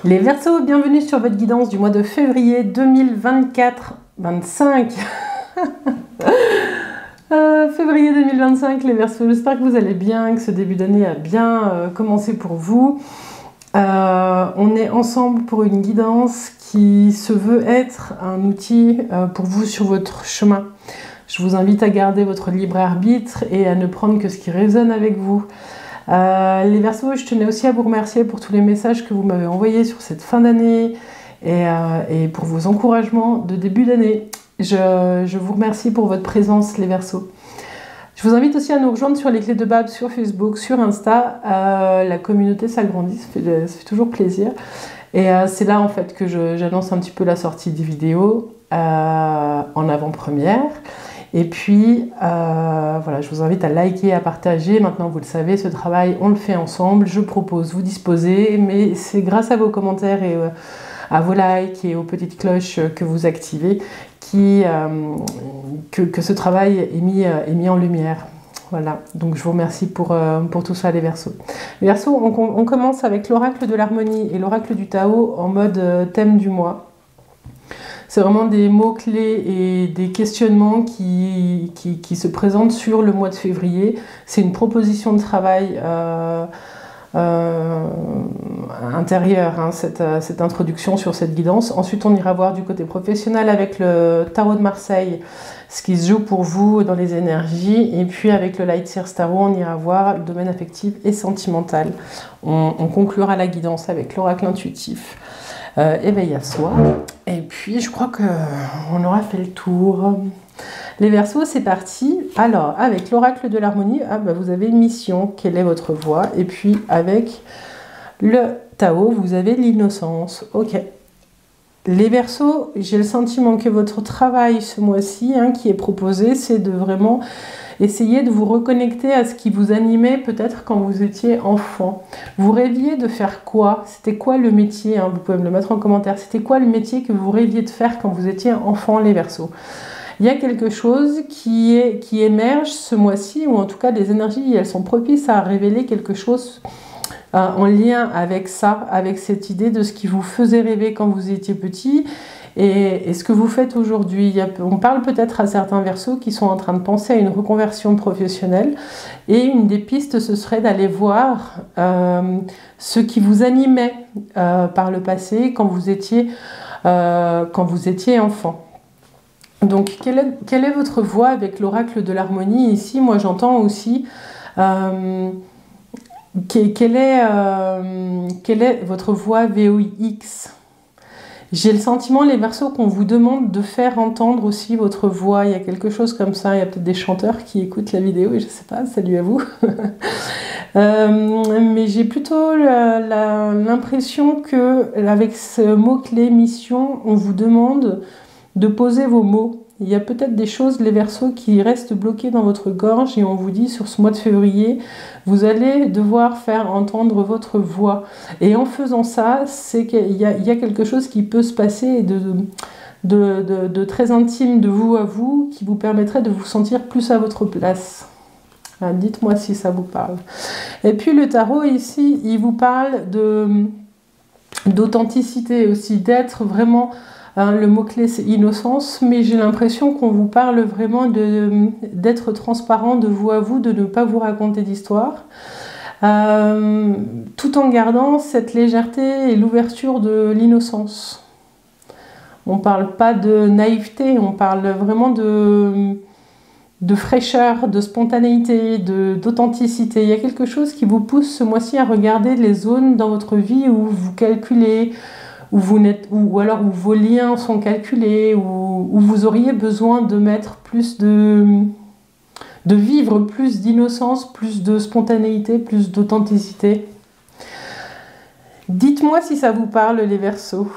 Les Verseaux, bienvenue sur votre guidance du mois de février 2024-25. Février 2025, les Verseaux, j'espère que vous allez bien, que ce début d'année a bien commencé pour vous. On est ensemble pour une guidance qui se veut être un outil pour vous sur votre chemin. Je vous invite à garder votre libre arbitre et à ne prendre que ce qui résonne avec vous. Les Verseaux, je tenais aussi à vous remercier pour tous les messages que vous m'avez envoyés sur cette fin d'année et pour vos encouragements de début d'année. Je vous remercie pour votre présence, les Verseaux. Je vous invite aussi à nous rejoindre sur les clés de Bab, sur Facebook, sur Insta. La communauté s'agrandit, ça fait toujours plaisir. Et c'est là en fait que j'annonce un petit peu la sortie des vidéos en avant-première. Et puis, voilà, je vous invite à liker, à partager. Maintenant, vous le savez, ce travail, on le fait ensemble. Je propose, vous disposez, mais c'est grâce à vos commentaires et à vos likes et aux petites cloches que vous activez que ce travail est mis en lumière. Voilà, donc je vous remercie pour tout ça, les Verseaux. Les Verseaux, on commence avec l'oracle de l'harmonie et l'oracle du Tao en mode thème du mois. C'est vraiment des mots-clés et des questionnements qui se présentent sur le mois de février. C'est une proposition de travail intérieure, hein, cette introduction sur cette guidance. Ensuite, on ira voir du côté professionnel avec le tarot de Marseille, ce qui se joue pour vous dans les énergies. Et puis avec le Light Seers Tarot, on ira voir le domaine affectif et sentimental. On conclura la guidance avec l'oracle intuitif. Éveil à soi. Et puis, je crois qu'on aura fait le tour. Les Verseaux, c'est parti. Alors, avec l'oracle de l'harmonie, vous avez une mission. Quelle est votre voie? Et puis, avec le Tao, vous avez l'innocence. Ok. Les Verseaux, j'ai le sentiment que votre travail ce mois-ci, qui est proposé, c'est de vraiment essayer de vous reconnecter à ce qui vous animait peut-être quand vous étiez enfant. Vous rêviez de faire quoi? C'était quoi le métier? Vous pouvez me le mettre en commentaire. C'était quoi le métier que vous rêviez de faire quand vous étiez enfant, les Verseaux? Il y a quelque chose qui émerge ce mois-ci, ou en tout cas les énergies, elles sont propices à révéler quelque chose en lien avec ça, avec cette idée de ce qui vous faisait rêver quand vous étiez petit et ce que vous faites aujourd'hui. On parle peut-être à certains Verseaux qui sont en train de penser à une reconversion professionnelle, et une des pistes, ce serait d'aller voir ce qui vous animait par le passé quand vous étiez enfant. Donc, quelle est votre voie avec l'oracle de l'harmonie ici? Moi, j'entends aussi quelle est votre voix VOIX? J'ai le sentiment, les Verseaux, qu'on vous demande de faire entendre aussi votre voix. Il y a quelque chose comme ça. Il y a peut-être des chanteurs qui écoutent la vidéo et je ne sais pas, salut à vous. Mais j'ai plutôt l'impression qu'avec ce mot-clé mission, on vous demande de poser vos mots. Il y a peut-être des choses, les Verseaux, qui restent bloquées dans votre gorge, et on vous dit sur ce mois de février, vous allez devoir faire entendre votre voix. Et en faisant ça, c'est qu'il y a quelque chose qui peut se passer de très intime de vous à vous, qui vous permettrait de vous sentir plus à votre place. Dites-moi si ça vous parle. Et puis le tarot ici, il vous parle d'authenticité aussi, d'être vraiment... le mot-clé, c'est innocence, mais j'ai l'impression qu'on vous parle vraiment d'être transparent de vous à vous, de ne pas vous raconter d'histoire, tout en gardant cette légèreté et l'ouverture de l'innocence. On ne parle pas de naïveté, on parle vraiment de fraîcheur, de spontanéité, d'authenticité. Il y a quelque chose qui vous pousse ce mois-ci à regarder les zones dans votre vie où vous calculez, ou alors où vos liens sont calculés, où vous auriez besoin de mettre plus de vivre plus d'innocence, plus de spontanéité, plus d'authenticité. Dites-moi si ça vous parle, les Verseaux.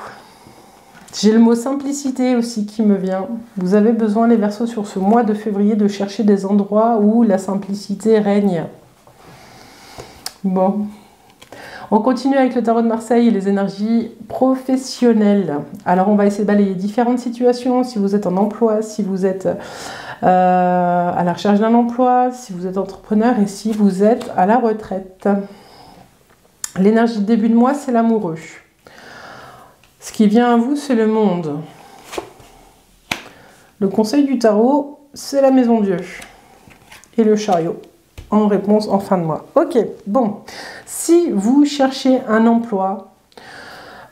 J'ai le mot simplicité aussi qui me vient. Vous avez besoin, les Verseaux, sur ce mois de février, de chercher des endroits où la simplicité règne. Bon. On continue avec le tarot de Marseille et les énergies professionnelles. Alors, on va essayer de balayer différentes situations. Si vous êtes en emploi, si vous êtes à la recherche d'un emploi, si vous êtes entrepreneur et si vous êtes à la retraite. L'énergie de début de mois, c'est l'amoureux. qui vient à vous, c'est le monde. Le conseil du tarot, c'est la maison Dieu. Et le chariot, en réponse en fin de mois. Ok, bon. Si vous cherchez un emploi,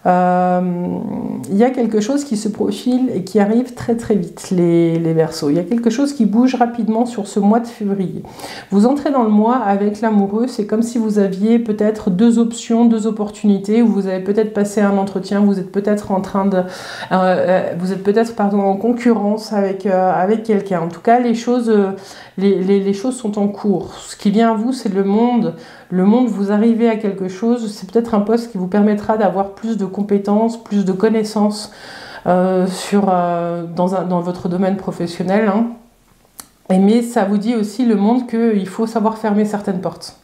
il y a quelque chose qui se profile et qui arrive très très vite, les Verseaux. Il y a quelque chose qui bouge rapidement sur ce mois de février. Vous entrez dans le mois avec l'amoureux, c'est comme si vous aviez peut-être deux options, deux opportunités, où vous avez peut-être passé un entretien, vous êtes peut-être en train de... en concurrence avec quelqu'un. En tout cas, les choses sont en cours. Ce qui vient à vous, c'est le monde. Le monde, vous arrivez à quelque chose, c'est peut-être un poste qui vous permettra d'avoir plus de compétences, plus de connaissances dans votre domaine professionnel. Hein. Mais ça vous dit aussi, le monde, qu'il faut savoir fermer certaines portes.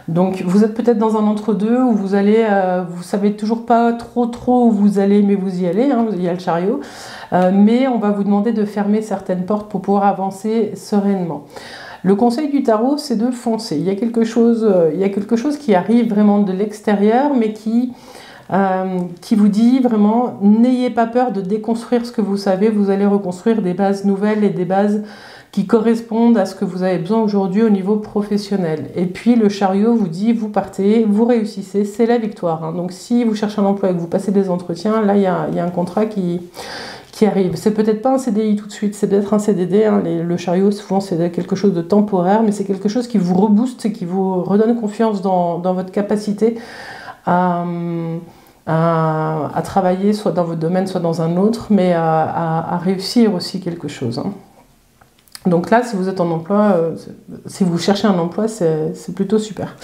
Donc vous êtes peut-être dans un entre-deux où vous allez, vous savez toujours pas trop où vous allez, mais vous y allez, hein, il y a le chariot. Mais on va vous demander de fermer certaines portes pour pouvoir avancer sereinement. Le conseil du tarot, c'est de foncer. Il y a quelque chose qui arrive vraiment de l'extérieur, mais qui vous dit vraiment, n'ayez pas peur de déconstruire ce que vous savez, vous allez reconstruire des bases nouvelles et des bases qui correspondent à ce que vous avez besoin aujourd'hui au niveau professionnel. Et puis le chariot vous dit, vous partez, vous réussissez, c'est la victoire. Hein. Donc si vous cherchez un emploi et que vous passez des entretiens, là il y a un contrat qui arrive. C'est peut-être pas un CDI tout de suite, c'est peut-être un CDD. Hein. Le chariot, souvent, c'est quelque chose de temporaire, mais c'est quelque chose qui vous rebooste et qui vous redonne confiance dans votre capacité à travailler, soit dans votre domaine, soit dans un autre, mais à réussir aussi quelque chose. Hein. Donc là, si vous êtes en emploi, si vous cherchez un emploi, c'est plutôt super.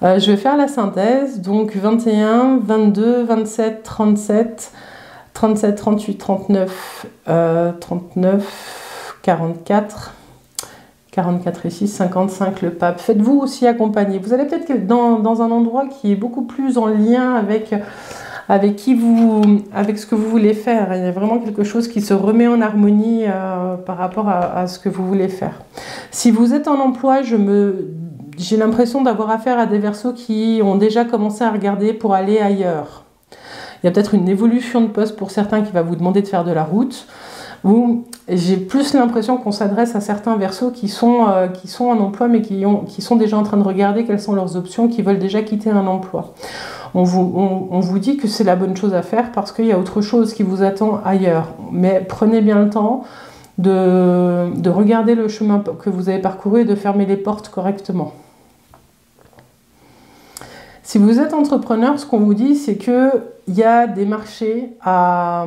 Je vais faire la synthèse. Donc 21, 22, 27, 37... 37, 38, 39, 39, 44, 44 et 6, 55 le pape. Faites-vous aussi accompagner. Vous allez peut-être dans un endroit qui est beaucoup plus en lien avec ce que vous voulez faire. Il y a vraiment quelque chose qui se remet en harmonie par rapport à ce que vous voulez faire. Si vous êtes en emploi, j'ai l'impression d'avoir affaire à des Verseaux qui ont déjà commencé à regarder pour aller ailleurs. Il y a peut-être une évolution de poste pour certains qui va vous demander de faire de la route. Ou j'ai plus l'impression qu'on s'adresse à certains Verseaux qui sont en emploi mais qui sont déjà en train de regarder quelles sont leurs options, qui veulent déjà quitter un emploi. On vous dit que c'est la bonne chose à faire parce qu'il y a autre chose qui vous attend ailleurs. Mais prenez bien le temps de regarder le chemin que vous avez parcouru et de fermer les portes correctement. Si vous êtes entrepreneur, ce qu'on vous dit, c'est qu'il y a des marchés à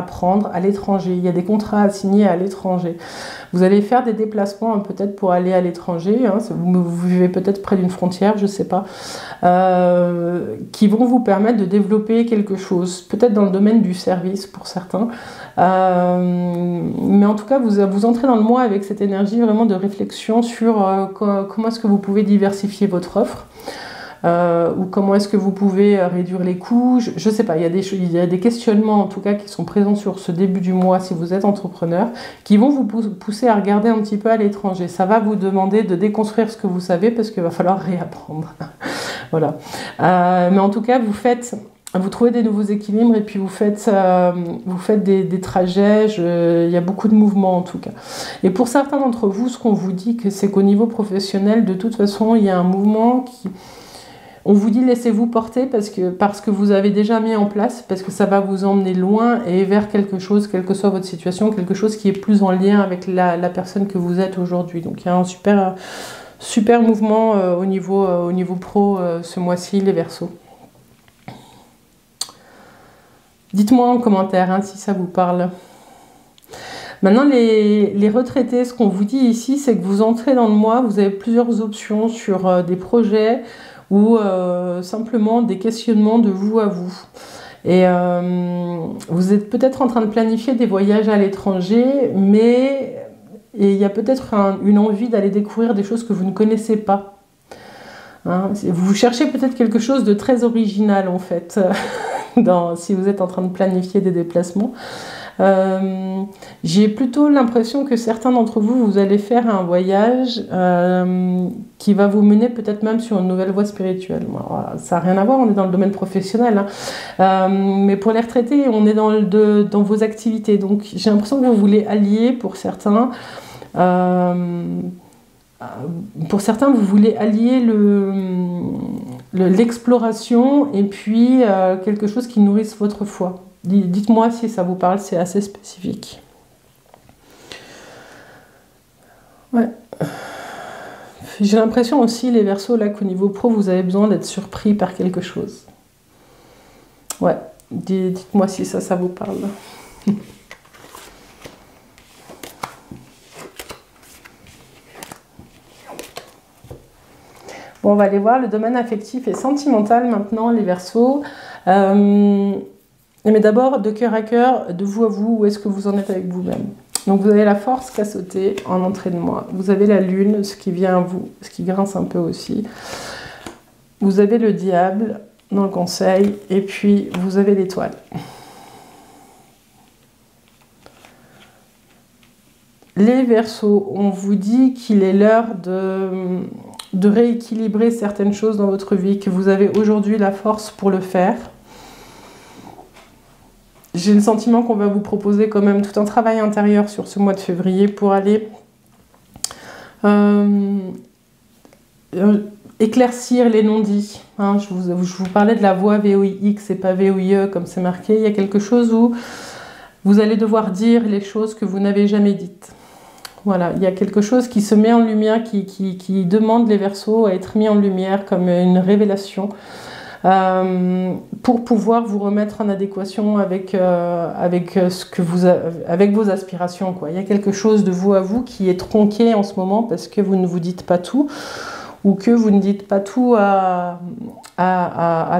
prendre à l'étranger, il y a des contrats à signer à l'étranger. Vous allez faire des déplacements peut-être pour aller à l'étranger, hein, vous vivez peut-être près d'une frontière, je ne sais pas, qui vont vous permettre de développer quelque chose, peut-être dans le domaine du service pour certains. Mais en tout cas, vous entrez dans le mois avec cette énergie vraiment de réflexion sur comment est-ce que vous pouvez diversifier votre offre. Ou comment est-ce que vous pouvez réduire les coûts, je ne sais pas, il y a des questionnements en tout cas qui sont présents sur ce début du mois si vous êtes entrepreneur, qui vont vous pousser à regarder un petit peu à l'étranger. Ça va vous demander de déconstruire ce que vous savez parce qu'il va falloir réapprendre. Voilà. Mais en tout cas, vous trouvez des nouveaux équilibres et puis vous faites des trajets, il y a beaucoup de mouvements en tout cas. Et pour certains d'entre vous, ce qu'on vous dit, c'est qu'au niveau professionnel, de toute façon, il y a un mouvement qui... On vous dit laissez-vous porter parce que vous avez déjà mis en place, parce que ça va vous emmener loin et vers quelque chose, quelle que soit votre situation, quelque chose qui est plus en lien avec la personne que vous êtes aujourd'hui. Donc il y a un super mouvement au niveau pro ce mois-ci, les Verseaux. Dites-moi en commentaire si ça vous parle. Maintenant, les retraités, ce qu'on vous dit ici, c'est que vous entrez dans le mois, vous avez plusieurs options sur des projets ou simplement des questionnements de vous à vous. Et vous êtes peut-être en train de planifier des voyages à l'étranger, mais il y a peut-être une envie d'aller découvrir des choses que vous ne connaissez pas. Hein, vous cherchez peut-être quelque chose de très original en fait, si vous êtes en train de planifier des déplacements. J'ai plutôt l'impression que certains d'entre vous, vous allez faire un voyage qui va vous mener peut-être même sur une nouvelle voie spirituelle. Voilà, ça n'a rien à voir, on est dans le domaine professionnel, hein. Mais pour les retraités, on est dans vos activités. Donc j'ai l'impression que vous voulez allier pour certains... vous voulez allier l'exploration et puis quelque chose qui nourrisse votre foi. Dites-moi si ça vous parle, c'est assez spécifique. Ouais. J'ai l'impression aussi, les Verseaux, là, qu'au niveau pro, vous avez besoin d'être surpris par quelque chose. Ouais, dites-moi si ça vous parle. Bon, on va aller voir le domaine affectif et sentimental maintenant, les Verseaux. Mais d'abord, de cœur à cœur, de vous à vous, où est-ce que vous en êtes avec vous-même? Donc vous avez la force qui a sauté en entrée de moi. Vous avez la lune, ce qui vient à vous, ce qui grince un peu aussi. Vous avez le diable dans le conseil, et puis vous avez l'étoile. Les Verseaux, on vous dit qu'il est l'heure de rééquilibrer certaines choses dans votre vie, que vous avez aujourd'hui la force pour le faire. J'ai le sentiment qu'on va vous proposer quand même tout un travail intérieur sur ce mois de février pour aller éclaircir les non-dits. Hein, je vous parlais de la voix VOIX et pas VOIE comme c'est marqué. Il y a quelque chose où vous allez devoir dire les choses que vous n'avez jamais dites. Voilà, il y a quelque chose qui se met en lumière, qui demande les Verseaux à être mis en lumière comme une révélation. Pour pouvoir vous remettre en adéquation avec vos aspirations, quoi. Il y a quelque chose de vous à vous qui est tronqué en ce moment parce que vous ne vous dites pas tout ou que vous ne dites pas tout à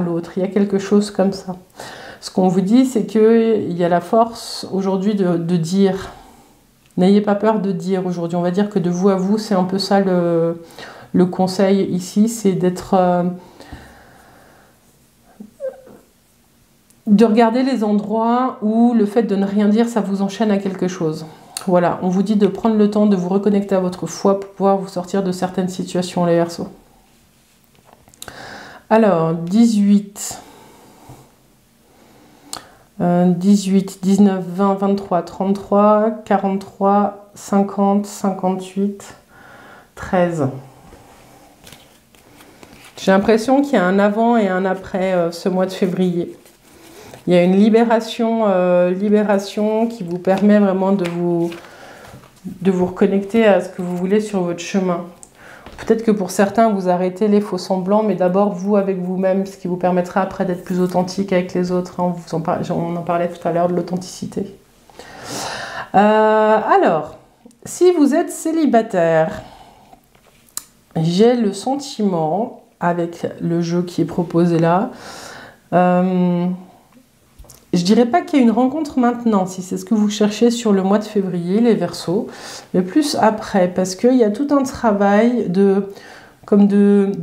l'autre. Il y a quelque chose comme ça. Ce qu'on vous dit, c'est qu'il y a la force aujourd'hui de dire. N'ayez pas peur de dire aujourd'hui. On va dire que de vous à vous, c'est un peu ça le conseil ici, c'est de regarder les endroits où le fait de ne rien dire, ça vous enchaîne à quelque chose. Voilà, on vous dit de prendre le temps de vous reconnecter à votre foi pour pouvoir vous sortir de certaines situations, les Verseaux. Alors, 18, 19, 20, 23, 33, 43, 50, 58, 13. J'ai l'impression qu'il y a un avant et un après ce mois de février. Il y a une libération qui vous permet vraiment de vous reconnecter à ce que vous voulez sur votre chemin. Peut-être que pour certains, vous arrêtez les faux semblants, mais d'abord vous avec vous-même, ce qui vous permettra après d'être plus authentique avec les autres. Hein. On en parlait tout à l'heure de l'authenticité. Alors, si vous êtes célibataire, j'ai le sentiment, avec le jeu qui est proposé là, je dirais pas qu'il y a une rencontre maintenant, si c'est ce que vous cherchez sur le mois de février, les Verseaux, mais plus après, parce qu'il y a tout un travail de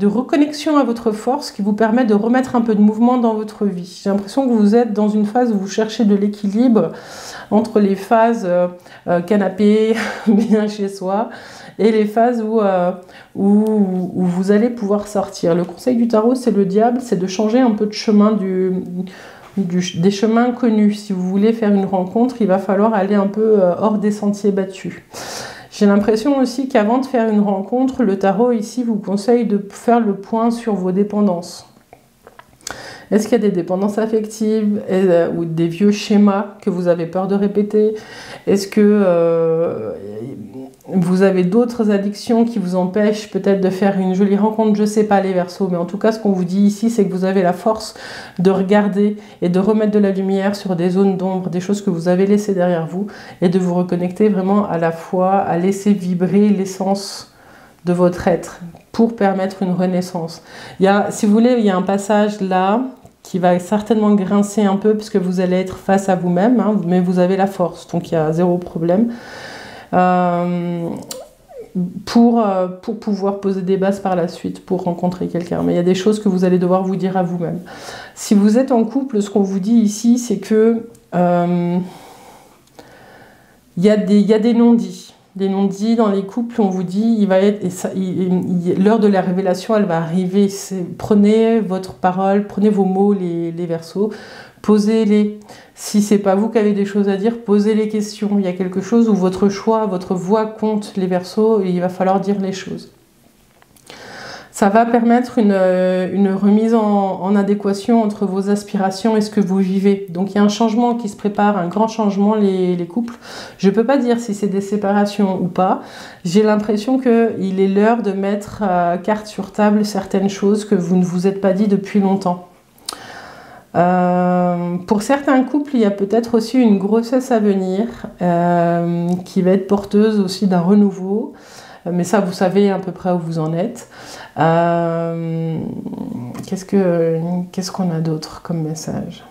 reconnexion à votre force qui vous permet de remettre un peu de mouvement dans votre vie. J'ai l'impression que vous êtes dans une phase où vous cherchez de l'équilibre entre les phases canapé, bien chez soi, et les phases où vous allez pouvoir sortir. Le conseil du tarot, c'est le diable, c'est de changer un peu de chemin des chemins connus. Si vous voulez faire une rencontre, il va falloir aller un peu hors des sentiers battus. J'ai l'impression aussi qu'avant de faire une rencontre, le tarot ici vous conseille de faire le point sur vos dépendances. Est-ce qu'il y a des dépendances affectives ou des vieux schémas que vous avez peur de répéter? Est-ce que vous avez d'autres addictions qui vous empêchent peut-être de faire une jolie rencontre? Je ne sais pas, les Verseaux, mais en tout cas, ce qu'on vous dit ici, c'est que vous avez la force de regarder et de remettre de la lumière sur des zones d'ombre, des choses que vous avez laissées derrière vous, et de vous reconnecter vraiment à la fois, à laisser vibrer l'essence de votre être pour permettre une renaissance. Si vous voulez, il y a un passage là qui va certainement grincer un peu puisque vous allez être face à vous-même, hein, mais vous avez la force, donc il y a zéro problème. Pour pouvoir poser des bases par la suite, pour rencontrer quelqu'un. Mais il y a des choses que vous allez devoir vous dire à vous-même. Si vous êtes en couple, ce qu'on vous dit ici, c'est que Il y a des non-dits. Des non-dits dans les couples, on vous dit, il va être, l'heure de la révélation, elle va arriver. Prenez votre parole, prenez vos mots, les Verseaux, posez-les. Si c'est pas vous qui avez des choses à dire, posez les questions. Il y a quelque chose où votre choix, votre voix compte, les Verseaux, et il va falloir dire les choses. Ça va permettre une remise en adéquation entre vos aspirations et ce que vous vivez. Donc il y a un changement qui se prépare, un grand changement, les couples. Je ne peux pas dire si c'est des séparations ou pas. J'ai l'impression qu'il est l'heure de mettre carte sur table certaines choses que vous ne vous êtes pas dit depuis longtemps. Pour certains couples, il y a peut-être aussi une grossesse à venir qui va être porteuse aussi d'un renouveau. Mais ça, vous savez à peu près où vous en êtes. Qu'est-ce qu'on a d'autre comme message?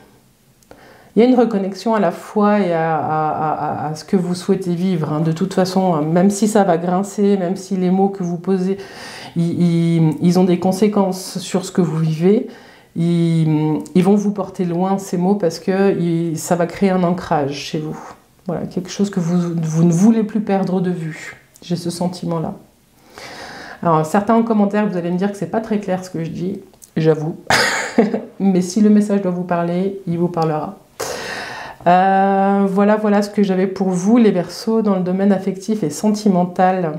Il y a une reconnexion à la foi et à ce que vous souhaitez vivre. Hein. De toute façon, même si ça va grincer, même si les mots que vous posez, ils ont des conséquences sur ce que vous vivez, ils vont vous porter loin, ces mots, parce que ça va créer un ancrage chez vous. Voilà, quelque chose que vous ne voulez plus perdre de vue. J'ai ce sentiment-là. Alors, certains en commentaire, vous allez me dire que c'est pas très clair ce que je dis, j'avoue. Mais si le message doit vous parler, il vous parlera. Voilà ce que j'avais pour vous, les Verseaux, dans le domaine affectif et sentimental.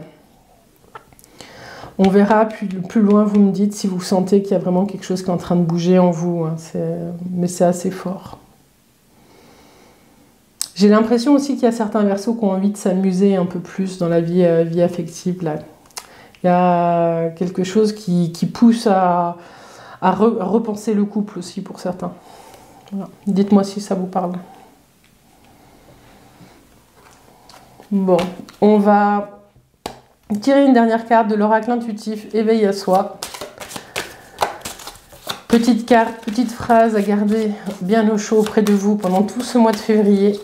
On verra plus loin, vous me dites si vous sentez qu'il y a vraiment quelque chose qui est en train de bouger en vous. Hein, mais c'est assez fort. J'ai l'impression aussi qu'il y a certains Verseaux qui ont envie de s'amuser un peu plus dans la vie affective. Là. Il y a quelque chose qui pousse à repenser le couple aussi pour certains. Voilà. Dites-moi si ça vous parle. Bon, on va tirer une dernière carte de l'oracle intuitif, éveil à soi. Petite carte, petite phrase à garder bien au chaud auprès de vous pendant tout ce mois de février.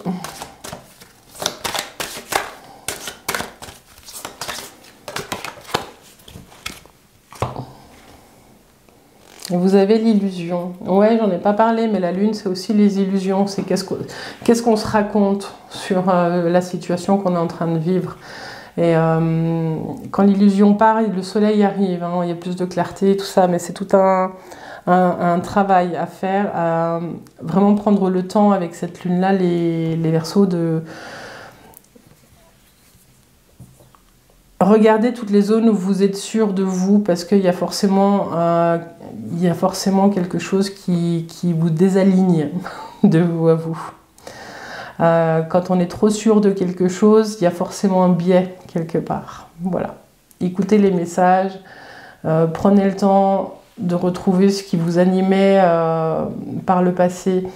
Vous avez l'illusion. Ouais, j'en ai pas parlé, mais la lune, c'est aussi les illusions. C'est qu'est-ce qu'on se raconte sur la situation qu'on est en train de vivre. Et quand l'illusion part, le soleil arrive. Hein, il y a plus de clarté, tout ça, mais c'est tout un travail à faire, à vraiment prendre le temps avec cette lune-là, les Verseaux, de regarder toutes les zones où vous êtes sûr de vous, parce qu'il y a forcément quelque chose qui vous désaligne de vous à vous. Quand on est trop sûr de quelque chose, il y a forcément un biais quelque part. Voilà. Écoutez les messages, prenez le temps de retrouver ce qui vous animait par le passé.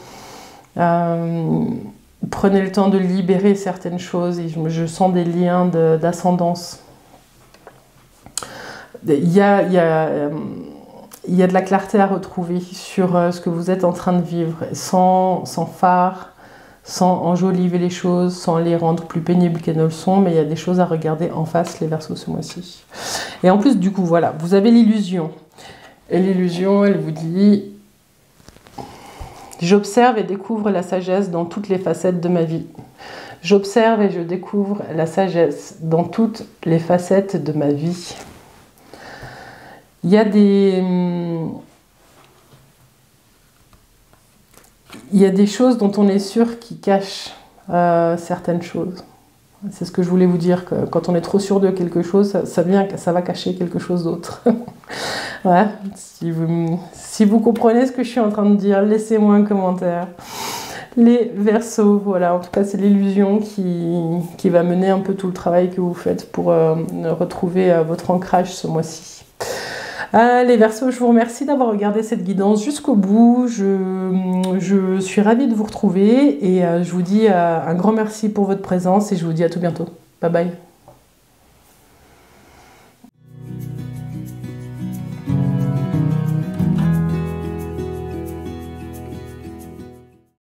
Prenez le temps de libérer certaines choses et je sens des liens d'ascendance. Il y a de la clarté à retrouver sur ce que vous êtes en train de vivre, sans phare, sans enjoliver les choses, sans les rendre plus pénibles qu'elles ne le sont, mais il y a des choses à regarder en face, les Verseaux, ce mois-ci. Et en plus, du coup, voilà, vous avez l'illusion. Et l'illusion, elle vous dit: j'observe et découvre la sagesse dans toutes les facettes de ma vie. J'observe et je découvre la sagesse dans toutes les facettes de ma vie. Il y a des choses dont on est sûr qui cachent certaines choses. C'est ce que je voulais vous dire, que quand on est trop sûr de quelque chose, ça va cacher quelque chose d'autre. Ouais, si vous comprenez ce que je suis en train de dire, laissez-moi un commentaire. Les Verseaux, voilà, en tout cas c'est l'illusion qui va mener un peu tout le travail que vous faites pour retrouver votre ancrage ce mois-ci. Les Verseaux, je vous remercie d'avoir regardé cette guidance jusqu'au bout. Je suis ravie de vous retrouver et je vous dis un grand merci pour votre présence et je vous dis à tout bientôt. Bye bye.